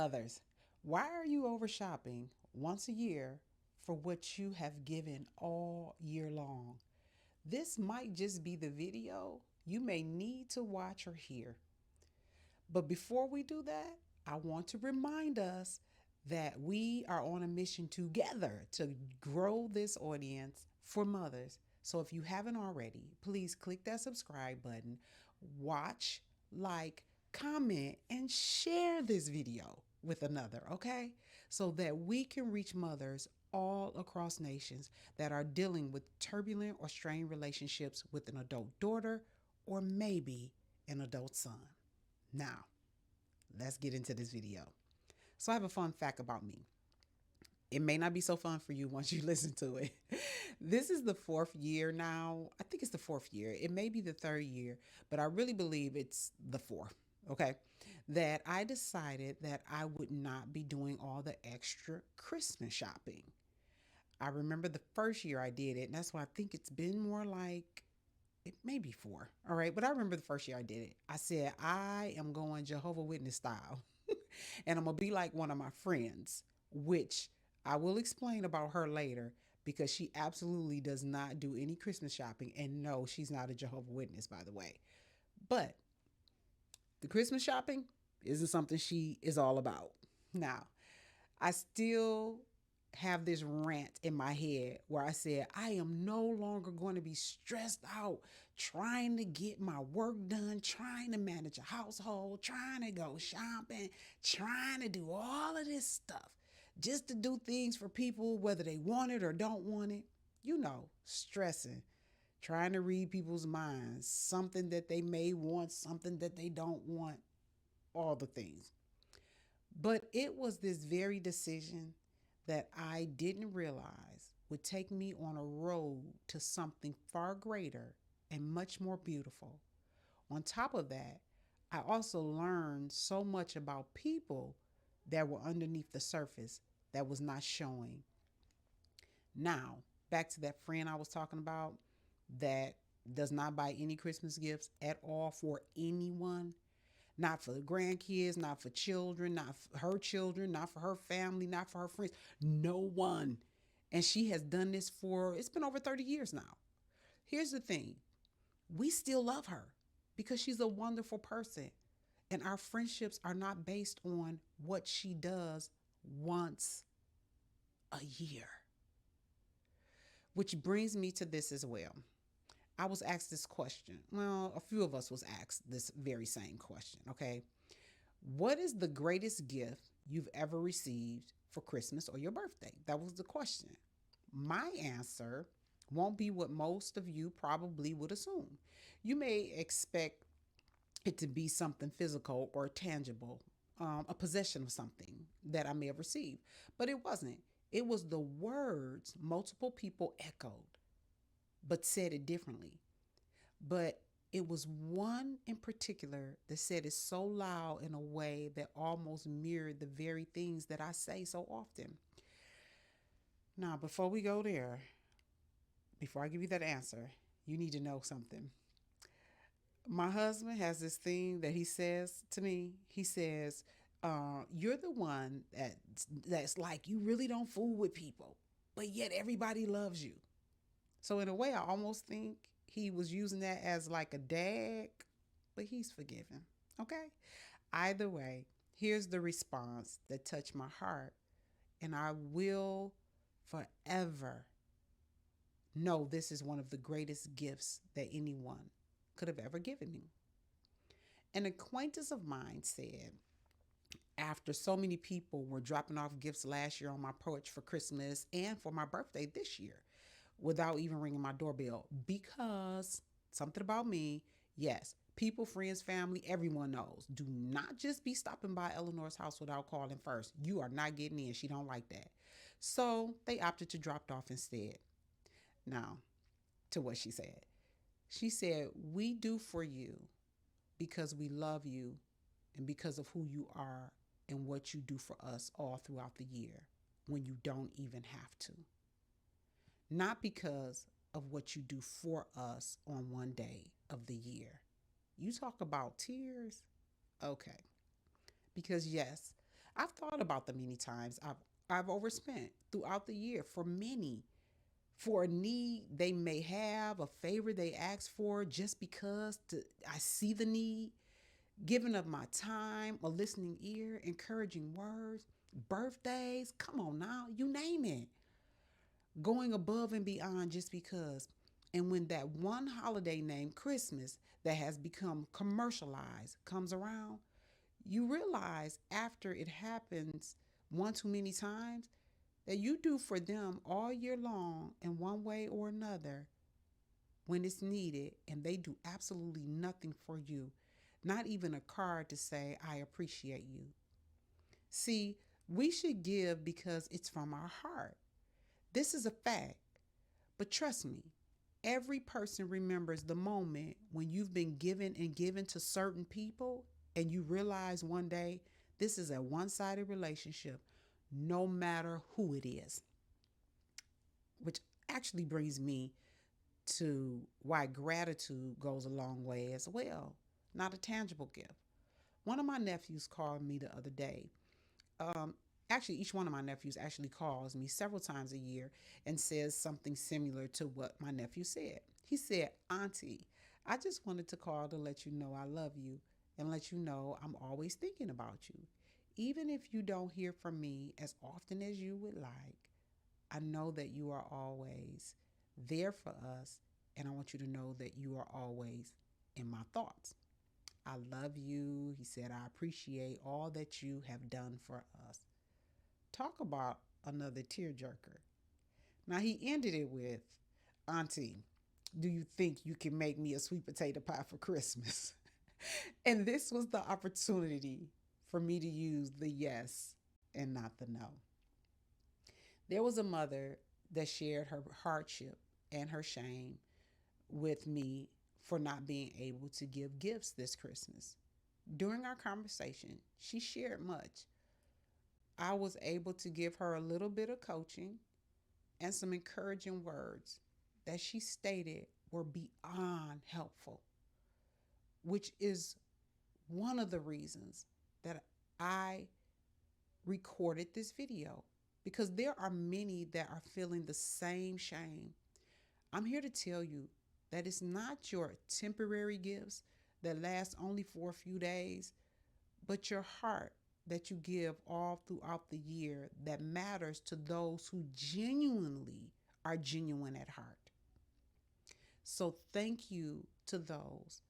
Mothers, why are you over shopping once a year for what you have given all year long? This might just be the video you may need to watch or hear. But before we do that, I want to remind us that we are on a mission together to grow this audience for mothers. So if you haven't already, please click that subscribe button, watch, like, comment, and share this video with another, okay? So that we can reach mothers all across nations that are dealing with turbulent or strained relationships with an adult daughter or maybe an adult son. Now, let's get into this video. So, I have a fun fact about me. It may not be so fun for you once you listen to it. This is the fourth year now. I think it's the fourth year. It may be the third year, but I really believe it's the fourth. Okay. That I decided that I would not be doing all the extra Christmas shopping. I remember the first year I did it, and that's why I think it's been more like it may be four. All right. But I remember the first year I did it. I said, I am going Jehovah Witness style. And I'm going to be like one of my friends, which I will explain about her later because she absolutely does not do any Christmas shopping. And no, she's not a Jehovah Witness, by the way. But the Christmas shopping isn't something she is all about. Now, I still have this rant in my head where I said, I am no longer going to be stressed out trying to get my work done, trying to manage a household, trying to go shopping, trying to do all of this stuff just to do things for people, whether they want it or don't want it. You know, stressing, trying to read people's minds, something that they may want, something that they don't want, all the things. But it was this very decision that I didn't realize would take me on a road to something far greater and much more beautiful. On top of that, I also learned so much about people that were underneath the surface that was not showing. Now, back to that friend I was talking about that does not buy any Christmas gifts at all for anyone, not for the grandkids, not for children, not for her children, not for her family, not for her friends, no one. And she has done this for, it's been over 30 years now. Here's the thing, we still love her because she's a wonderful person. And our friendships are not based on what she does once a year. Which brings me to this as well. I was asked this question. Well, a few of us was asked this very same question, okay? What is the greatest gift you've ever received for Christmas or your birthday? That was the question. My answer won't be what most of you probably would assume. You may expect it to be something physical or tangible, a possession of something that I may have received, but it wasn't. It was the words multiple people echoed, but said it differently. But it was one in particular that said it so loud in a way that almost mirrored the very things that I say so often. Now, before we go there, before I give you that answer, you need to know something. My husband has this thing that he says to me. He says, "You're the one that's like you really don't fool with people, but yet everybody loves you." So in a way, I almost think he was using that as like a dag, but he's forgiven. Okay. Either way, here's the response that touched my heart, and I will forever know this is one of the greatest gifts that anyone could have ever given me. An acquaintance of mine said, after so many people were dropping off gifts last year on my porch for Christmas and for my birthday this year without even ringing my doorbell, because something about me, yes, people, friends, family, everyone knows. Do not just be stopping by Eleanor's house without calling first. You are not getting in. She don't like that. So they opted to drop it off instead. Now, to what she said. She said, "We do for you because we love you and because of who you are and what you do for us all throughout the year when you don't even have to. Not because of what you do for us on one day of the year." You talk about tears? Okay. Because yes, I've thought about the many times I've overspent throughout the year for many, for a need they may have, a favor they ask for just because I see the need, giving up my time, a listening ear, encouraging words, birthdays, come on now, you name it. Going above and beyond just because. And when that one holiday named Christmas that has become commercialized comes around, you realize after it happens one too many times that you do for them all year long in one way or another when it's needed, and they do absolutely nothing for you. Not even a card to say, I appreciate you. See, we should give because it's from our heart. This is a fact. But trust me, every person remembers the moment when you've been given and given to certain people, and you realize one day this is a one sided relationship, no matter who it is. Which actually brings me to why gratitude goes a long way as well, not a tangible gift. One of my nephews called me the other day. Um, Actually, each one of my nephews actually calls me several times a year and says something similar to what my nephew said. He said, Auntie, I just wanted to call to let you know I love you and let you know I'm always thinking about you. Even if you don't hear from me as often as you would like, I know that you are always there for us, and I want you to know that you are always in my thoughts. I love you. He said, I appreciate all that you have done for us. Talk about another tearjerker. Now, he ended it with, Auntie, do you think you can make me a sweet potato pie for Christmas? And this was the opportunity for me to use the yes and not the no. There was a mother that shared her hardship and her shame with me for not being able to give gifts this Christmas. During our conversation, she shared much. I was able to give her a little bit of coaching and some encouraging words that she stated were beyond helpful, which is one of the reasons that I recorded this video, because there are many that are feeling the same shame. I'm here to tell you that it's not your temporary gifts that last only for a few days, but your heart that you give all throughout the year that matters to those who genuinely are genuine at heart. So thank you to those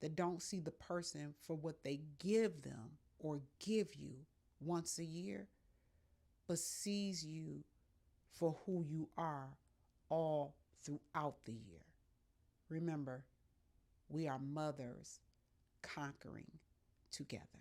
that don't see the person for what they give them or give you once a year, but sees you for who you are all throughout the year. Remember, we are mothers conquering together.